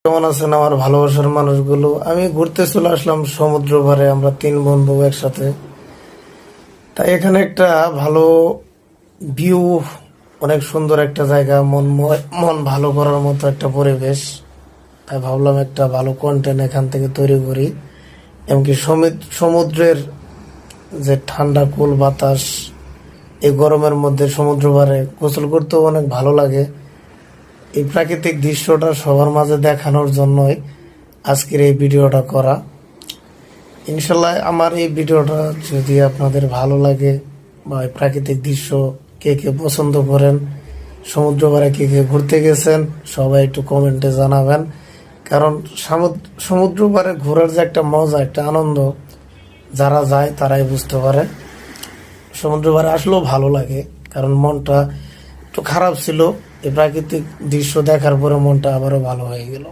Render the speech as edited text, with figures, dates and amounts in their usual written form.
কেমন আছেন আমার ভালোবাসার মানুষগুলো? আমি ঘুরতে চলে আসলাম সমুদ্র পাড়ে, আমরা 3 বন্ধু একসাথে। তাই এখানে একটা ভালো ভিউ, অনেক সুন্দর একটা জায়গা, মন ভালো করার মতো একটা পরিবেশ। তাই ভাবলাম একটা ভালো কন্টেন্ট এখান থেকে তৈরি করি। এমনকি সমুদ্রের যে ঠান্ডা কুল বাতাস, এই গরমের মধ্যে সমুদ্র পাড়ে গোসল করতেও অনেক ভালো লাগে। এই প্রাকৃতিক দৃশ্যটা সবার মাঝে দেখানোর জন্যই আজকের এই ভিডিওটা করা। ইনশাল্লাহ আমার এই ভিডিওটা যদি আপনাদের ভালো লাগে, বা এই প্রাকৃতিক দৃশ্য কে কে পছন্দ করেন, সমুদ্র পাড়ে কে কে ঘুরতে গেছেন, সবাই একটু কমেন্টে জানাবেন। কারণ সমুদ্র পাড়ে ঘোরার যে একটা মজা, একটা আনন্দ, যারা যায় তারাই বুঝতে পারে। সমুদ্র পাড়ে আসলেও ভালো লাগে, কারণ মনটা একটু খারাপ ছিল, এই প্রাকৃতিক দৃশ্য দেখার পরে মনটা আবারও ভালো হয়ে গেল।